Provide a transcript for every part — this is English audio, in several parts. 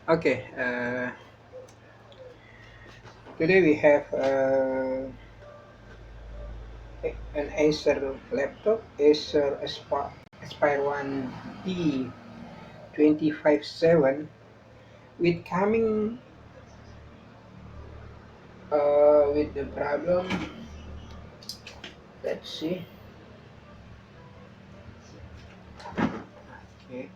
Okay, today we have an Acer laptop, Acer Aspire 1D257 with coming with the problem. Let's see. Okay,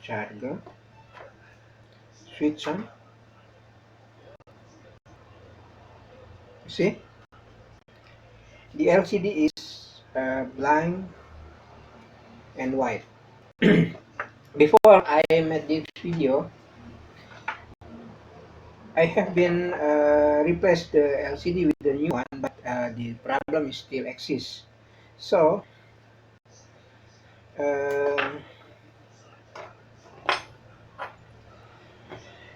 charger, switch on. See, the LCD is blank and white. Before I made this video, I have been replaced the LCD with the new one, but the problem still exists. So uh,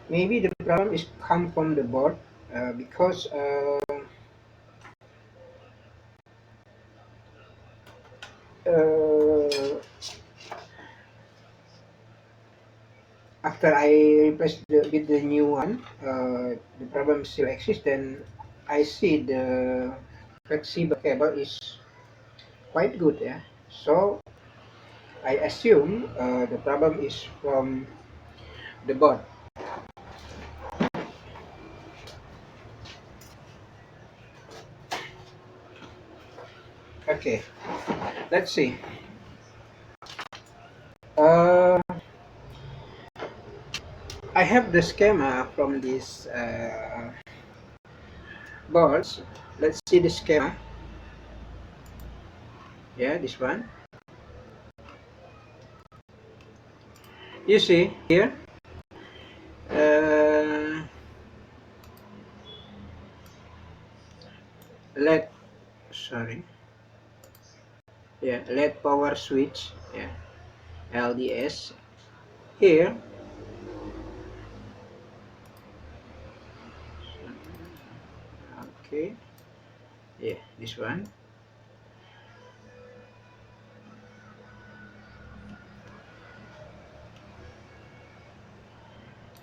maybe the problem is come from the board because uh, after I replaced with the new one, the problem still exists. Then I see the flexible cable is quite good. Yeah, so I assume the problem is from the board. Okay, let's see. Uh, I have the schema from these boards. Let's see the schema. Yeah, this one. You see here. Uh, LED. Sorry. Yeah, LED power switch. Yeah, LDS. Here. Okay. Yeah, this one.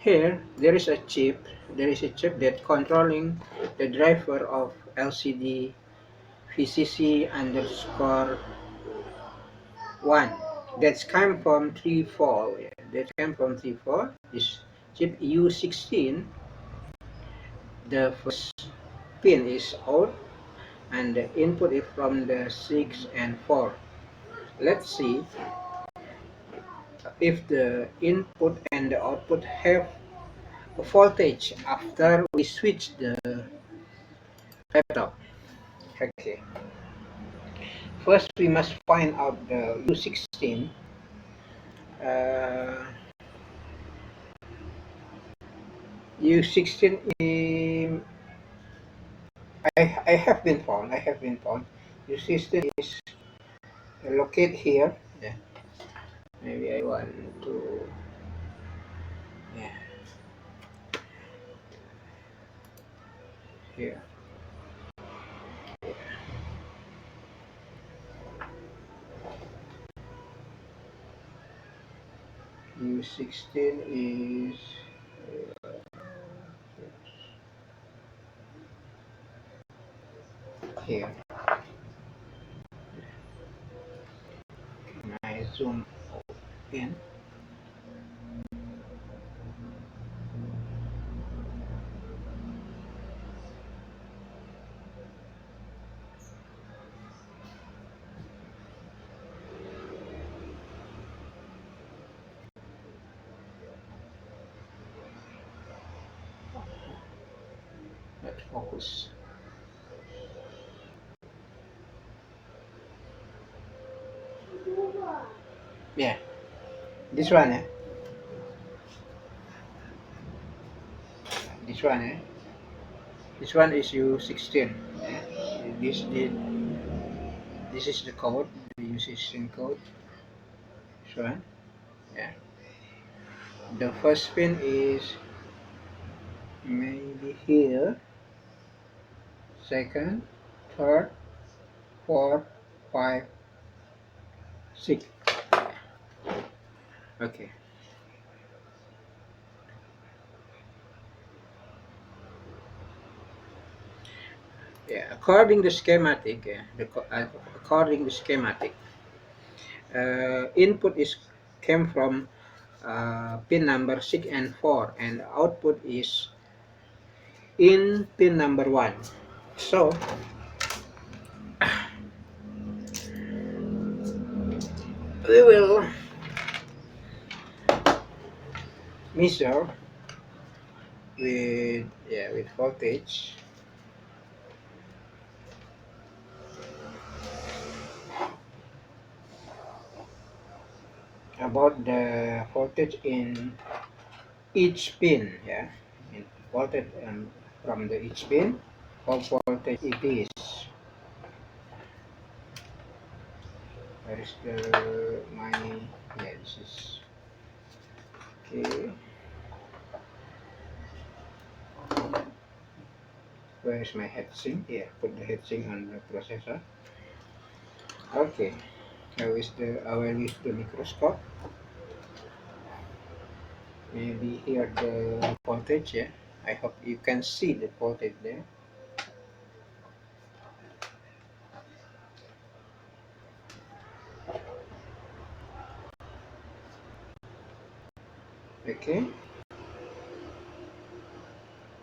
Here, there is a chip. There is a chip that controlling the driver of LCD VCC underscore 1. That's come from 3.4. Yeah, that came from 3.4. This chip U16, the first pin is out and the input is from the 6 and 4. Let's see if the input and the output have a voltage after we switch the laptop. Okay. First, we must find out the U16. Uh, U16 I have been found. I have been found. U16 is located here. Yeah. Maybe I want to. Yeah. Here. U16 is here. Can I zoom in? Let's focus. Yeah. This one. This one. This one is U16. This is the code. The U16 code. This one. Yeah. The first pin is maybe here. Second, third, fourth, five, six. Okay. Yeah, according the schematic, according the schematic, input is came from pin number 6 and 4, and output is in pin number 1. So we will measure with voltage about the voltage in each pin. Yeah, in voltage from the each pin, what voltage it is. Where is the my, yeah, this is okay. Where is my heatsink? Here, put the heatsink on the processor. Okay, I will use the microscope. Maybe here the voltage. Yeah, I hope you can see the voltage there. Okay,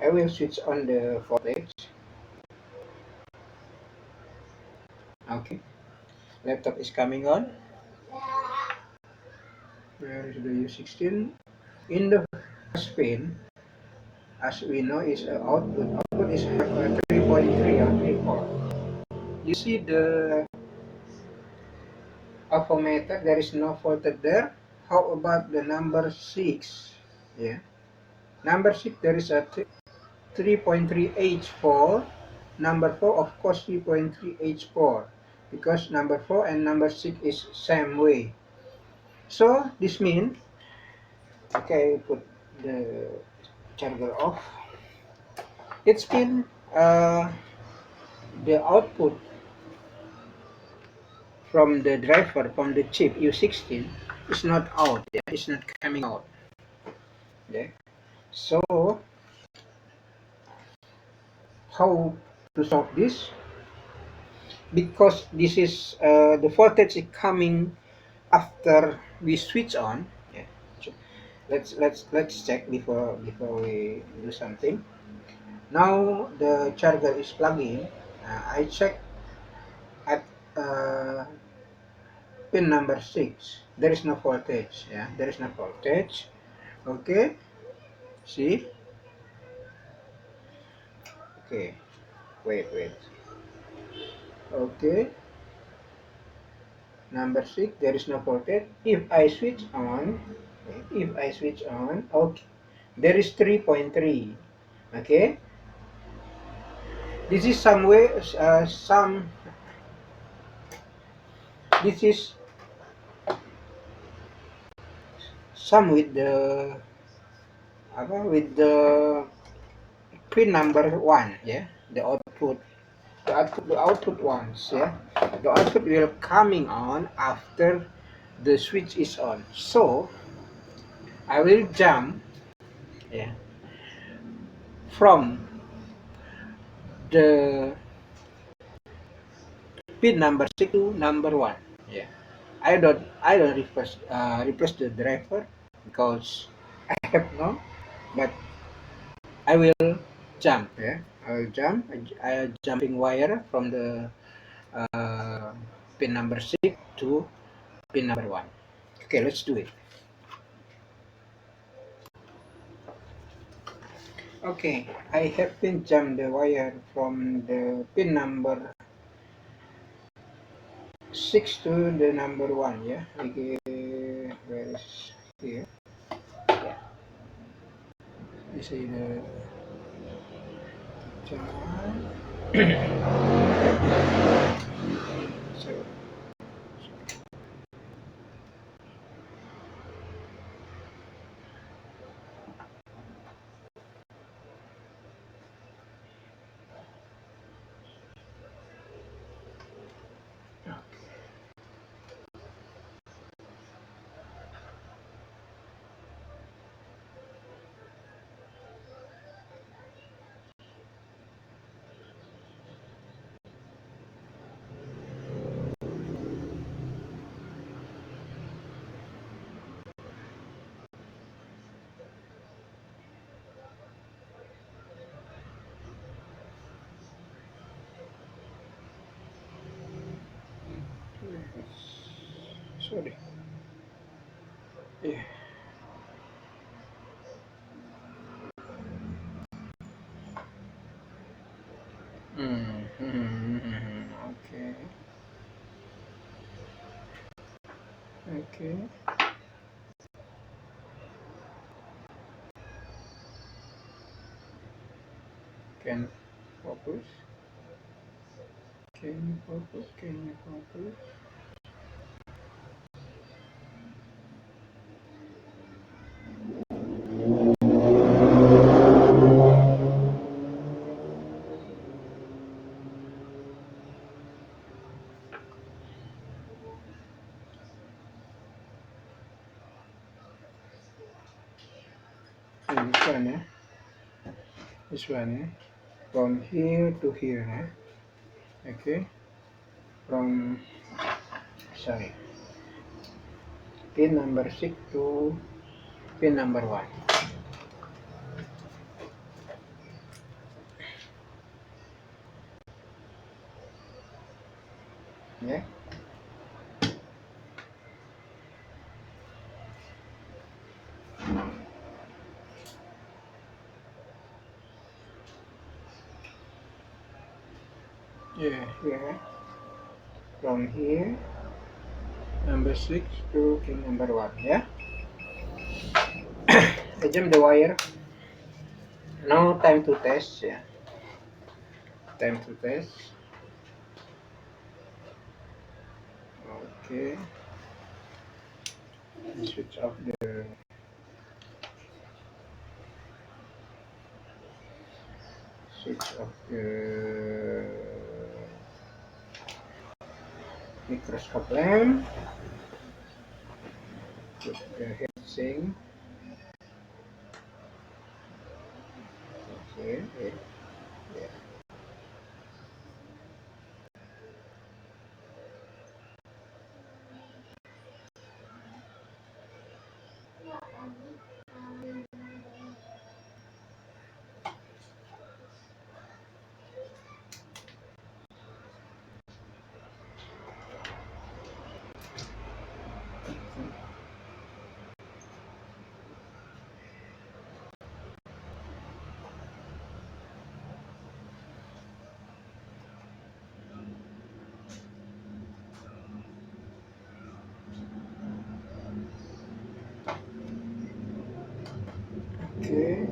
I will switch on the voltage. Okay, laptop is coming on. Where is the U16? In the first pin, as we know, is output. Output is 3.3 or 3.4. You see the alphameter, there is no voltage there. How about the number 6? Yeah. Number 6, there is a 3.3 H4. Number 4, of course, 3.3 H4. Because number 4 and number 6 is same way. So, this means, okay, put the charger off. It's been, the output from the driver, from the chip U16, is not out. Yeah? It's not coming out. Yeah. So, how to solve this? Because this is the voltage is coming after we switch on. Yeah. So let's check before we do something. Now the charger is plugged in. I check at pin number 6. There is no voltage. Yeah, there is no voltage. Okay. See. Okay. Wait. Okay. Number 6, there is no voltage. If I switch on, okay, if I switch on, okay, there is 3.3. Okay, this is some way, this is some with the pin number 1. Yeah, the output ones. Yeah, the output will coming on after the switch is on. So I will jump, yeah, from the pin number 6 to number 1. Yeah. I don't request the driver because I have no, but I will jump. Yeah. I will jump. I jumping wire from the uh, pin number 6 to pin number 1. Okay, let's do it. Okay, I have been jump the wire from the pin number 6 to the number 1. Yeah. Okay, where is here? Yeah. You see the jump. So, Sorry. Yeah. Okay. Okay. Can focus. Can you focus? Can you focus? This one, eh? This one, eh? From here to here, eh? Okay. From, sorry, pin number 6 to pin number 1. Yeah. Yeah, here. From here, number 6 to pin number 1. Yeah. I jump the wire. Now time to test. Yeah. Time to test. Okay. Switch off the switch off the microscope lamp. Put the heatsink. Okay. Yeah. Yeah. Okay.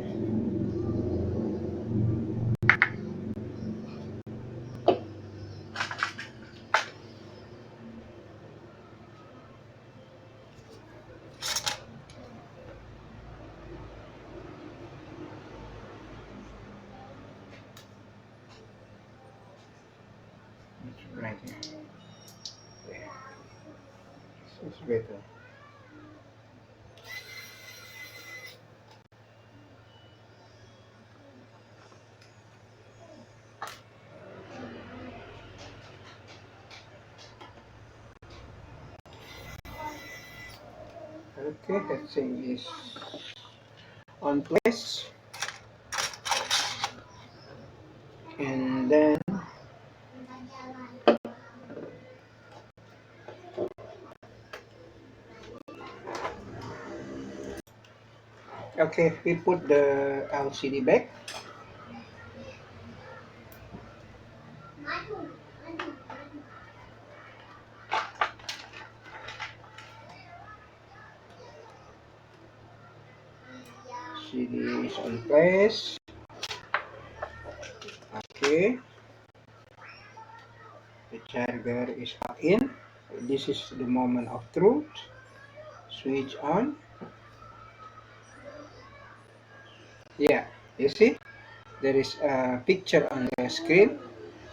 It's right here. Yeah. It's better. Okay, heatsink is on place. And then, okay, we put the LCD back. CD is on place. Okay, the charger is in. This is the moment of truth. Switch on. Yeah, you see, there is a picture on the screen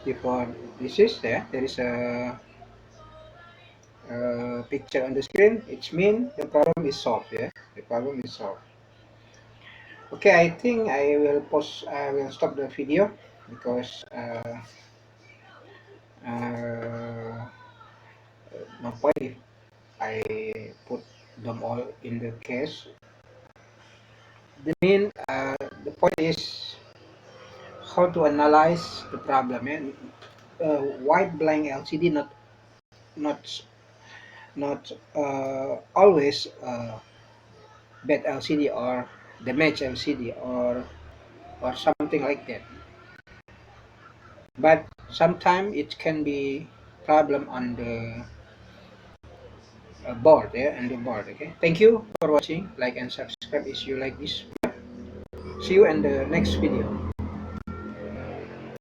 before this is there. There is a picture on the screen. It means the problem is solved. Yeah, the problem is solved. Okay, I think I will pause. I will stop the video because uh, no point if I put them all in the case. The point is how to analyze the problem. And white blank LCD not not always bad LCD or damaged LCD or something like that. But sometimes it can be problem on the board, yeah, and the board. Okay. Thank you for watching. Like and subscribe if you like this. See you in the next video.